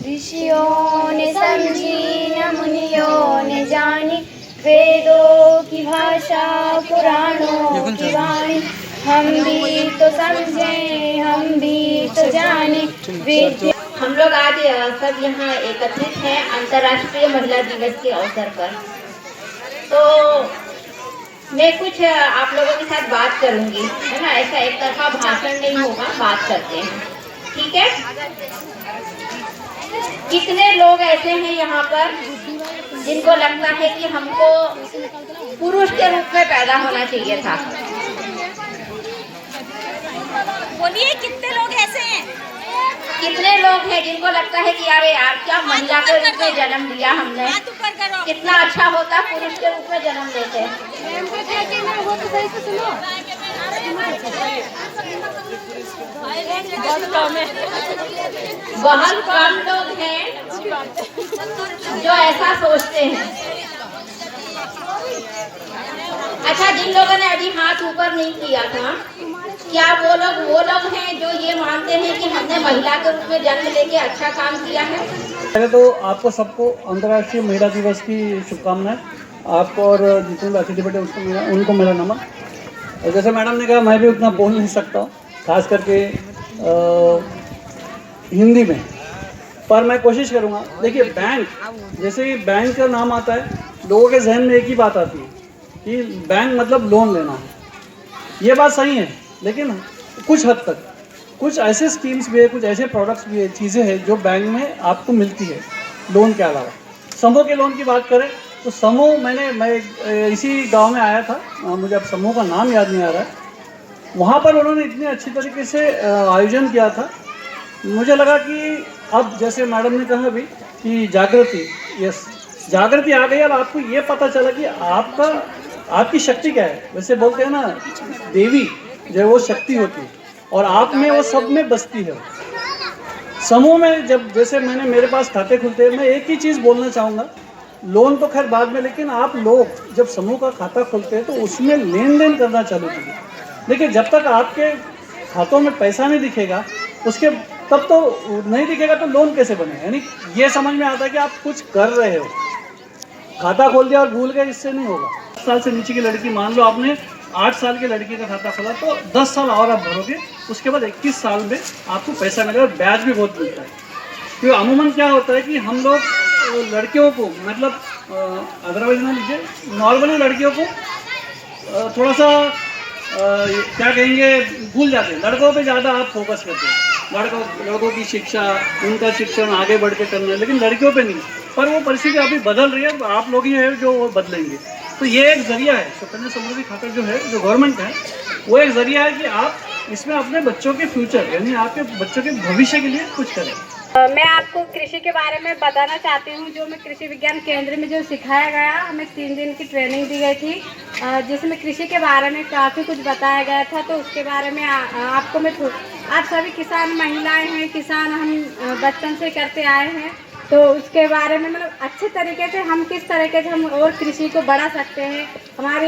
ऋषियों ने समझी न मुनियों ने जानी, वेदों की भाषा पुराणों की वाणी, हम भी तो समझे हम भी तो जाने। हम लोग आज सब यहाँ एकत्रित हैं अंतर्राष्ट्रीय महिला दिवस के अवसर पर। तो मैं कुछ आप लोगों के साथ बात करूंगी, है ना। ऐसा एक तरफा भाषण नहीं होगा, बात करते हैं, ठीक है। कितने लोग ऐसे हैं यहाँ पर जिनको लगता है कि हमको पुरुष के रूप में पैदा होना चाहिए था? बोलिए, कितने लोग ऐसे हैं? कितने लोग हैं जिनको लगता है कि अरे यार क्या महिला के रूप में जन्म दिया हमने, कितना अच्छा होता पुरुष के रूप में जन्म लेते। बहुत कम लोग हैं जो ऐसा सोचते हैं। अच्छा, जिन लोगों ने अभी हाथ ऊपर नहीं किया था, क्या वो लोग हैं जो ये मानते हैं कि हमने महिला के रूप में जन्म लेके अच्छा काम किया है? पहले तो आपको सबको अंतर्राष्ट्रीय महिला दिवस की शुभकामनाएं। आपको और जितने भी अतिथि बैठे उनको मेरा नमन। जैसे मैडम ने कहा, मैं भी उतना बोल नहीं सकता हूँ, खास करके हिंदी में, पर मैं कोशिश करूँगा। देखिए, बैंक, जैसे ही बैंक का नाम आता है, लोगों के जहन में एक ही बात आती है कि बैंक मतलब लोन लेना है। ये बात सही है, लेकिन कुछ हद तक कुछ ऐसे स्कीम्स भी है, कुछ ऐसे प्रोडक्ट्स भी है, चीज़ें हैं जो बैंक में आपको मिलती है लोन के अलावा। समूह के लोन की बात करें तो समूह, मैं इसी गांव में आया था, मुझे अब समूह का नाम याद नहीं आ रहा है। वहाँ पर उन्होंने इतने अच्छी तरीके से आयोजन किया था, मुझे लगा कि अब जैसे मैडम ने कहा अभी कि जागृति, यस, जागृति आ गई और आपको ये पता चला कि आपकी शक्ति क्या है। वैसे बोलते हैं ना, देवी जो वो शक्ति होती है और आप में वो सब में बसती है। समूह में जब, जैसे मेरे पास खाते खुलते हैं, मैं एक ही चीज़ बोलना चाहूँगा, लोन तो खैर बाद में, लेकिन आप लोग जब समूह का खाता खोलते हैं तो उसमें लेन देन करना चालू कीजिए। देखिए, जब तक आपके खातों में पैसा नहीं दिखेगा, तब तो नहीं दिखेगा तो लोन कैसे बनेगा। यानी ये समझ में आता है कि आप कुछ कर रहे हो। खाता खोल दिया और भूल गए, इससे नहीं होगा। 10 साल से नीचे की लड़की, मान लो आपने 8 साल की लड़की का खाता खोला तो 10 साल और आप भरोगे, उसके बाद 21 साल में आपको पैसा मिलेगा और ब्याज भी बहुत मिलता है। क्योंकि अमूमन क्या होता है कि हम लोग लड़कियों को, मतलब अदरवाइज ना लीजिए, नॉर्मली लड़कियों को थोड़ा सा क्या कहेंगे, भूल जाते हैं। लड़कों पे ज़्यादा आप फोकस करते हैं, लड़कों की शिक्षा, उनका शिक्षण आगे बढ़ के करना है, लेकिन लड़कियों पे नहीं। पर वो परिस्थिति अभी बदल रही है, आप लोग ही हैं जो वो बदलेंगे। तो ये एक जरिया है, सुकन्या समृद्धि खाता जो है, जो गवर्नमेंट है, वो एक जरिया है कि आप इसमें अपने बच्चों के फ्यूचर, यानी आपके बच्चों के भविष्य के लिए कुछ करें। मैं आपको कृषि के बारे में बताना चाहती हूँ। जो मैं कृषि विज्ञान केंद्र में जो सिखाया गया, हमें 3 दिन की ट्रेनिंग दी गई थी, जिसमें कृषि के बारे में काफ़ी कुछ बताया गया था। तो उसके बारे में आपको मैं, आप सभी किसान महिलाएं हैं, किसान हम बचपन से करते आए हैं, तो उसके बारे में मतलब अच्छे तरीके से हम किस तरीके से हम और कृषि को बढ़ा सकते हैं, हमारी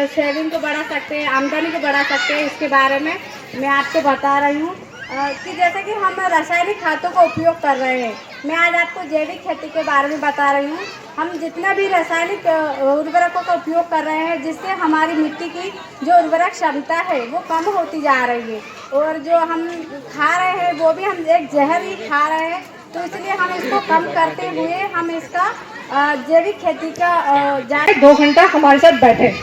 सेविंग को बढ़ा सकते हैं, आमदनी को बढ़ा सकते हैं, इसके बारे में मैं आपको बता रही हूँ। कि जैसे कि हम रासायनिक खादों का उपयोग कर रहे हैं, मैं आज आपको जैविक खेती के बारे में बता रही हूँ। हम जितना भी रासायनिक उर्वरकों का उपयोग कर रहे हैं, जिससे हमारी मिट्टी की जो उर्वरक क्षमता है वो कम होती जा रही है, और जो हम खा रहे हैं वो भी हम एक जहर ही खा रहे हैं। तो इसलिए हम इसको कम करते हुए हम इसका जैविक खेती का 2 घंटा हमारे साथ बैठे।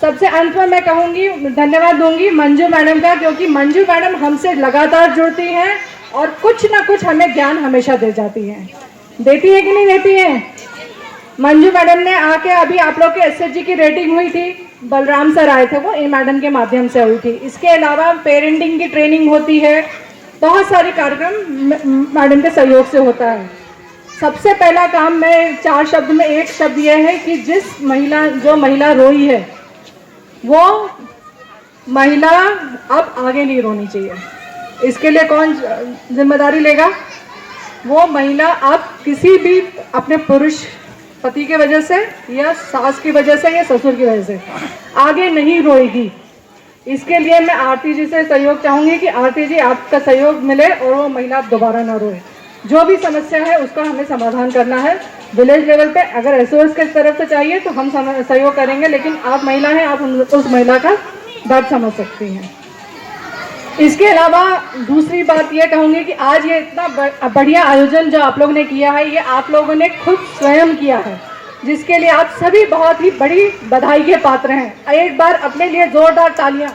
सबसे अंत में मैं कहूँगी, धन्यवाद दूंगी मंजू मैडम का, क्योंकि मंजू मैडम हमसे लगातार जुड़ती हैं और कुछ ना कुछ हमें ज्ञान हमेशा दे जाती हैं। देती है कि नहीं देती है? मंजू मैडम ने आके अभी आप लोग के एसएचजी की रेटिंग हुई थी, बलराम सर आए थे, वो ए मैडम के माध्यम से हुई थी। इसके अलावा पेरेंटिंग की ट्रेनिंग होती है, बहुत सारे कार्यक्रम मैडम के सहयोग से होता है। सबसे पहला काम मैं 4 शब्द में, एक शब्द यह है कि जो महिला रोई है वो महिला अब आगे नहीं रोनी चाहिए। इसके लिए कौन जिम्मेदारी लेगा? वो महिला अब किसी भी अपने पुरुष पति की वजह से या सास की वजह से या ससुर की वजह से आगे नहीं रोएगी। इसके लिए मैं आरती जी से सहयोग चाहूँगी कि आरती जी आपका सहयोग मिले और वो महिला दोबारा ना रोए। जो भी समस्या है उसका हमें समाधान करना है विलेज लेवल पे। अगर एसओएस की तरफ से चाहिए तो हम सहयोग करेंगे, लेकिन आप महिला हैं, आप उस महिला का दर्द समझ सकती हैं। इसके अलावा दूसरी बात ये कहूँगी कि आज ये इतना बढ़िया आयोजन जो आप लोगों ने किया है, ये आप लोगों ने खुद स्वयं किया है, जिसके लिए आप सभी बहुत ही बड़ी बधाई के पात्र हैं। एक बार अपने लिए जोरदार तालियां।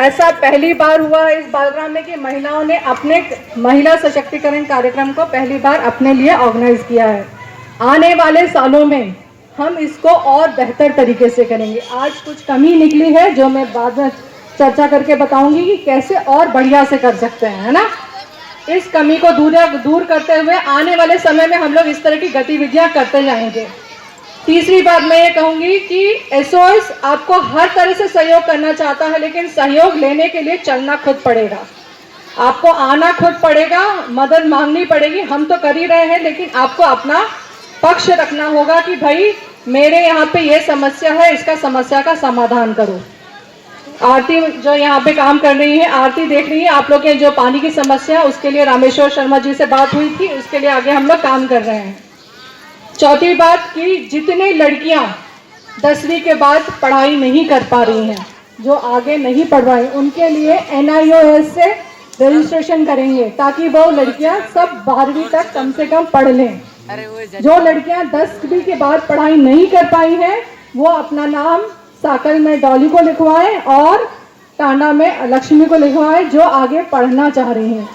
ऐसा पहली बार हुआ इस बालराम में कि महिलाओं ने अपने महिला सशक्तिकरण कार्यक्रम को पहली बार अपने लिए ऑर्गेनाइज किया है। आने वाले सालों में हम इसको और बेहतर तरीके से करेंगे। आज कुछ कमी निकली है जो मैं बाद में चर्चा करके बताऊंगी कि कैसे और बढ़िया से कर सकते हैं, है ना। इस कमी को दूर करते हुए आने वाले समय में हम लोग इस तरह की गतिविधियां करते जाएंगे। तीसरी बात मैं ये कहूंगी कि एसओएस आपको हर तरह से सहयोग करना चाहता है, लेकिन सहयोग लेने के लिए चलना खुद पड़ेगा, आपको आना खुद पड़ेगा, मदद मांगनी पड़ेगी। हम तो कर ही रहे हैं, लेकिन आपको अपना पक्ष रखना होगा कि भाई मेरे यहाँ पे ये समस्या है, इसका समस्या का समाधान करो। आरती जो यहाँ पे काम कर रही है, आरती देख रही है आप लोग के जो पानी की समस्या है, उसके लिए रामेश्वर शर्मा जी से बात हुई थी, उसके लिए आगे हम लोग काम कर रहे हैं। चौथी बात कि जितने लड़कियां 10वीं के बाद पढ़ाई नहीं कर पा रही हैं, जो आगे नहीं पढ़ रही, उनके लिए NIOS से रजिस्ट्रेशन करेंगे ताकि वो लड़कियां सब 12वीं तक कम से कम पढ़ लें। जो लड़कियां 10वीं के बाद पढ़ाई नहीं कर पाई हैं, वो अपना नाम साकल में डॉली को लिखवाएं और टांडा में लक्ष्मी को लिखवाएं, जो आगे पढ़ना चाह रही हैं।